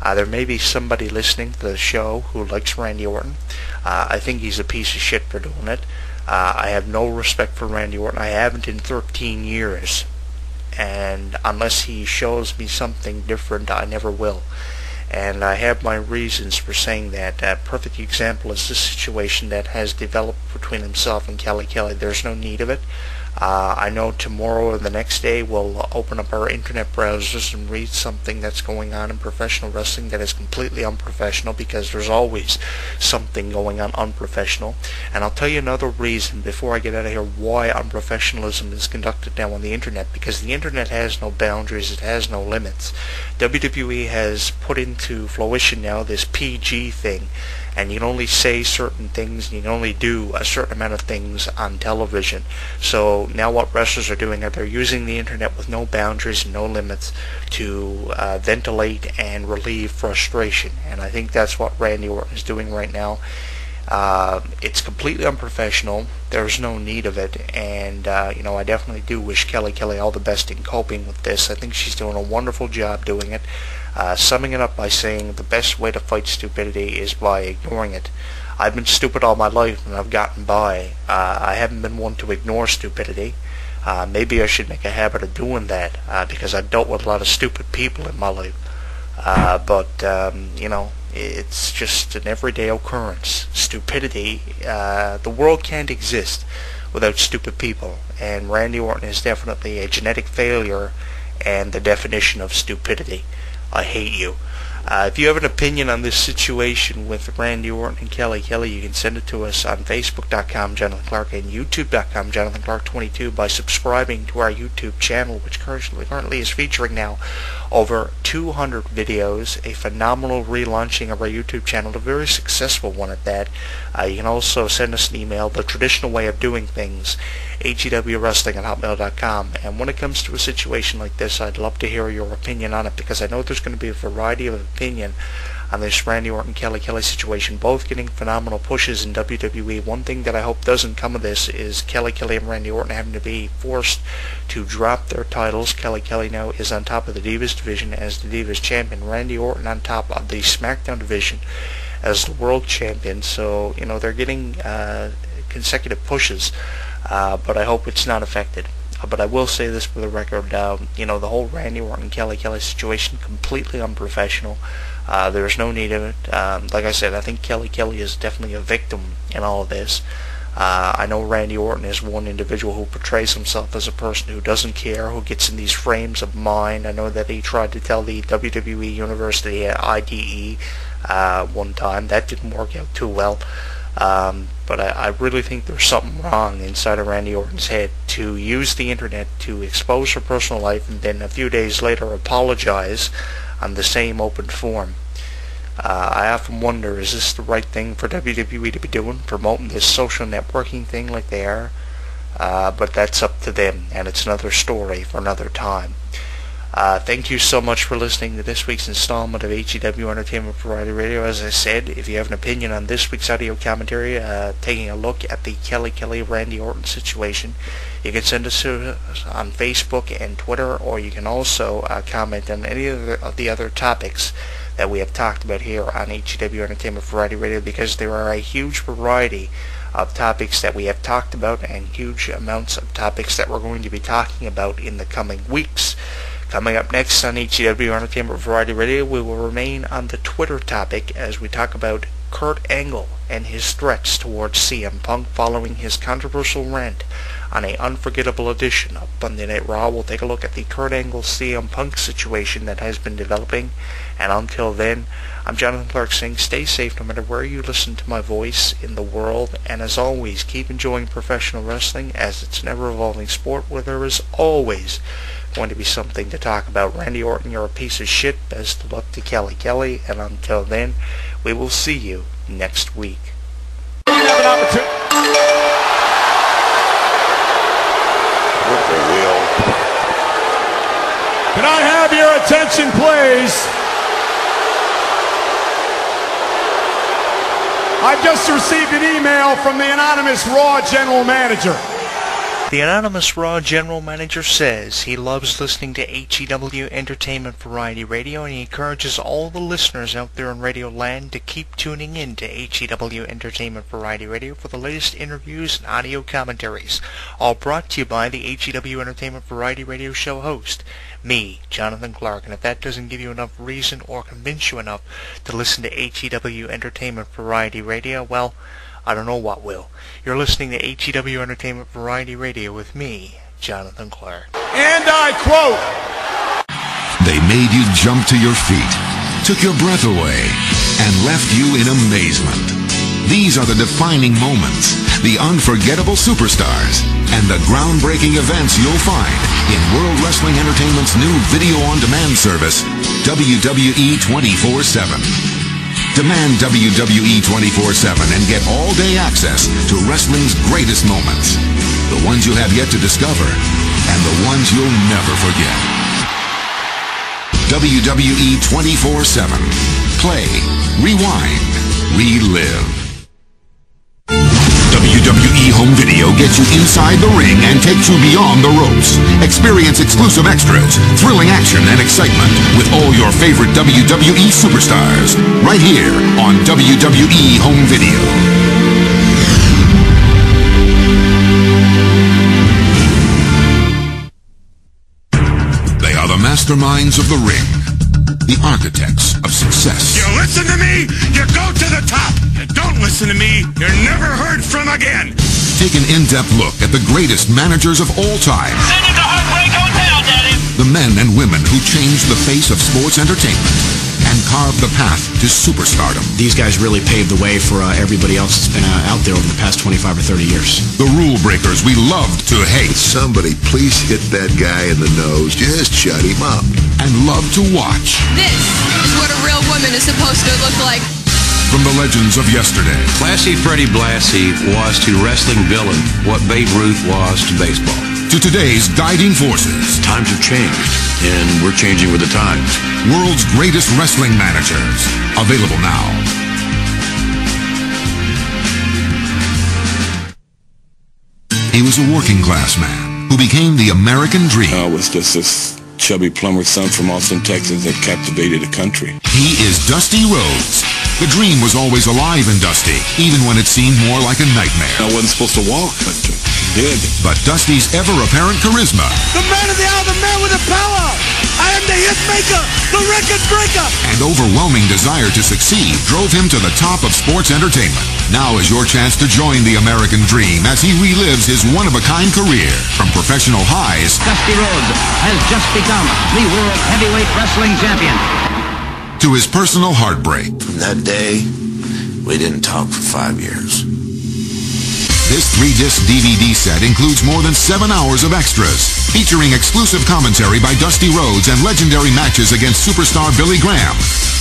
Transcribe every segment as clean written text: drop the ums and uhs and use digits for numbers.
There may be somebody listening to the show who likes Randy Orton. I think he's a piece of shit for doing it. I have no respect for Randy Orton. I haven't in 13 years. And unless he shows me something different, I never will. And I have my reasons for saying that. A perfect example is this situation that has developed between himself and Kelly. There's no need of it. I know tomorrow or the next day we'll open up our internet browsers and read something that's going on in professional wrestling that is completely unprofessional, because there's always something going on unprofessional. And I'll tell you another reason before I get out of here why unprofessionalism is conducted now on the internet, because the internet has no boundaries, it has no limits. WWE has put into fruition now this PG thing, and you can only say certain things, and you can only do a certain amount of things on television. So now what wrestlers are doing is they're using the internet with no boundaries and no limits to ventilate and relieve frustration. And I think that's what Randy Orton is doing right now. It's completely unprofessional. There's no need of it, and I definitely do wish Kelly all the best in coping with this. I think she's doing a wonderful job doing it. Summing it up by saying the best way to fight stupidity is by ignoring it. I've been stupid all my life and I've gotten by. I haven't been one to ignore stupidity. Maybe I should make a habit of doing that, because I've dealt with a lot of stupid people in my life. But it's just an everyday occurrence. Stupidity, the world can't exist without stupid people. And Randy Orton is definitely a genetic failure and the definition of stupidity. I hate you. If you have an opinion on this situation with Randy Orton and Kelly, you can send it to us on Facebook.com, Jonathan Clarke, and YouTube.com, Jonathan Clarke 22, by subscribing to our YouTube channel, which currently is featuring now over 200 videos, a phenomenal relaunching of our YouTube channel, a very successful one at that. You can also send us an email, the traditional way of doing things, hewrestling@hotmail.com. And when it comes to a situation like this, I'd love to hear your opinion on it, because I know there's going to be a variety of opinion on this Randy Orton Kelly situation, both getting phenomenal pushes in WWE. One thing that I hope doesn't come of this is Kelly and Randy Orton having to be forced to drop their titles. Kelly now is on top of the Divas division as the Divas champion. Randy Orton on top of the SmackDown division as the world champion. So, they're getting consecutive pushes, but I hope it's not affected. But I will say this for the record, the whole Randy Orton Kelly situation, completely unprofessional. There's no need of it. Like I said, I think Kelly is definitely a victim in all of this. I know Randy Orton is one individual who portrays himself as a person who doesn't care, who gets in these frames of mind. I know that he tried to tell the WWE Universe, the IDE, one time. That didn't work out too well. But I really think there's something wrong inside of Randy Orton's head to use the internet to expose her personal life and then a few days later apologize on the same open forum. I often wonder, is this the right thing for WWE to be doing, promoting this social networking thing like they are? But that's up to them, and it's another story for another time. Thank you so much for listening to this week's installment of HEW Entertainment Variety Radio. As I said, if you have an opinion on this week's audio commentary, taking a look at the Kelly Randy Orton situation, you can send us to us on Facebook and Twitter, or you can also comment on any of the other topics that we have talked about here on HEW Entertainment Variety Radio, because there are a huge variety of topics that we have talked about and huge amounts of topics that we're going to be talking about in the coming weeks. Coming up next on HEW Entertainment Variety Radio, we will remain on the Twitter topic as we talk about Kurt Angle and his threats towards CM Punk following his controversial rant on an unforgettable edition of Monday Night Raw. We'll take a look at the Kurt Angle CM Punk situation that has been developing. And until then, I'm Jonathan Clarke saying stay safe no matter where you listen to my voice in the world. And as always, keep enjoying professional wrestling, as it's an ever-evolving sport where there is always going to be something to talk about. Randy Orton, you're a piece of shit. Best of luck to Kelly. And until then, we will see you next week. You have an opportunity. Can I have your attention, please? I've just received an email from the anonymous Raw general manager. The anonymous Raw general manager says he loves listening to HEW Entertainment Variety Radio, and he encourages all the listeners out there in Radio Land to keep tuning in to HEW Entertainment Variety Radio for the latest interviews and audio commentaries. All brought to you by the HEW Entertainment Variety Radio show host, me, Jonathan Clarke. And if that doesn't give you enough reason or convince you enough to listen to HEW Entertainment Variety Radio, well, I don't know what will. You're listening to HEW Entertainment Variety Radio with me, Jonathan Clarke. And I quote, "They made you jump to your feet, took your breath away, and left you in amazement. These are the defining moments, the unforgettable superstars, and the groundbreaking events you'll find in World Wrestling Entertainment's new video-on-demand service, WWE 24/7. Demand WWE 24/7 and get all-day access to wrestling's greatest moments. The ones you have yet to discover, and the ones you'll never forget. WWE 24/7. Play, rewind, relive. WWE Home Video gets you inside the ring and takes you beyond the ropes. Experience exclusive extras, thrilling action and excitement with all your favorite WWE superstars. Right here on WWE Home Video. They are the masterminds of the ring. The architects of success. You listen to me, you go to the top. You don't listen to me, you're never heard from again. Take an in-depth look at the greatest managers of all time. Send him to Heartbreak Hotel, Daddy. The men and women who changed the face of sports entertainment and carved the path to superstardom. These guys really paved the way for everybody else that's been out there over the past 25 or 30 years. The rule breakers we loved to hate. Somebody please hit that guy in the nose. Just shut him up. And loved to watch. This is what a real woman is supposed to look like. From the legends of yesterday. Classy Freddie Blassie was to wrestling villain what Babe Ruth was to baseball. To today's guiding forces. Times have changed, and we're changing with the times. World's greatest wrestling managers. Available now. He was a working class man who became the American dream. I was just this chubby plumber son from Austin, Texas that captivated the country. He is Dusty Rhodes. The dream was always alive in Dusty, even when it seemed more like a nightmare. I wasn't supposed to walk, but did. But Dusty's ever-apparent charisma. The man of the hour, the man with the power. I am the hit maker, the record breaker. And overwhelming desire to succeed drove him to the top of sports entertainment. Now is your chance to join the American dream as he relives his one-of-a-kind career. From professional highs, Dusty Rhodes has just become the World Heavyweight Wrestling Champion. To his personal heartbreak. From that day, we didn't talk for 5 years. This 3-disc DVD set includes more than 7 hours of extras, featuring exclusive commentary by Dusty Rhodes and legendary matches against superstar Billy Graham,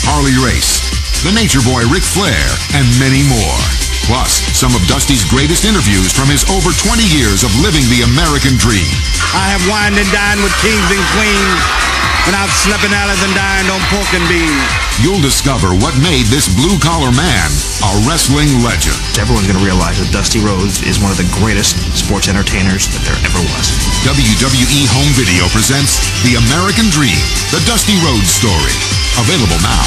Harley Race, the Nature Boy Ric Flair, and many more. Plus, some of Dusty's greatest interviews from his over 20 years of living the American dream. I have wined and dined with kings and queens, and I've slept in alleys and dined on pork and beans. You'll discover what made this blue-collar man a wrestling legend. Everyone's going to realize that Dusty Rhodes is one of the greatest sports entertainers that there ever was. WWE Home Video presents The American Dream, the Dusty Rhodes story. Available now.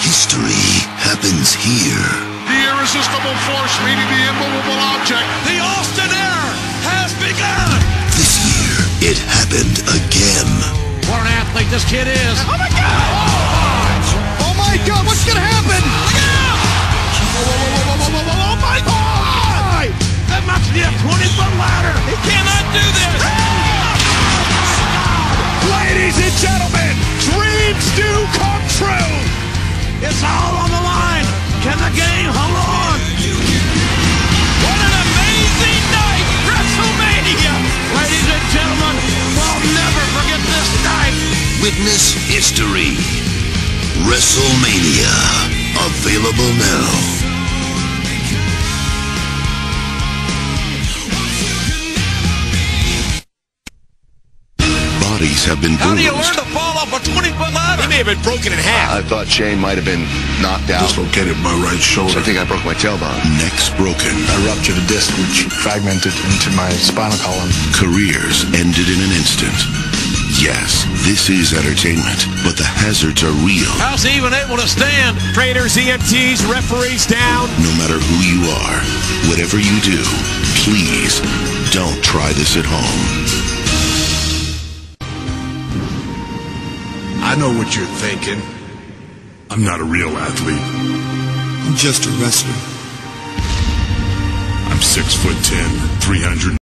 History happens here. The irresistible force meeting the immovable object. The Austin Air has begun. This year, it happened again. What an athlete this kid is. Oh my God! Oh my God, what's gonna happen? Oh my God! That must be a 20-foot ladder. He cannot do this! Ladies and gentlemen, dreams do come true! It's all on the line. Can the game hold on? What an amazing night! WrestleMania! Ladies and gentlemen, we'll never forget this night. Witness history. WrestleMania. Available now. bodies have been How do you learn bruised. to fall off a 20-foot ladder? He may have been broken in half. I thought Shane might have been knocked out. Dislocated my right shoulder. I think I broke my tailbone. Necks broken. I ruptured a disc which fragmented into my spinal column. Careers ended in an instant. Yes, this is entertainment, but the hazards are real. How's he even able to stand? Trainers, EMTs, referees down. No matter who you are, whatever you do, please don't try this at home. I know what you're thinking. I'm not a real athlete. I'm just a wrestler. I'm 6'10", 300.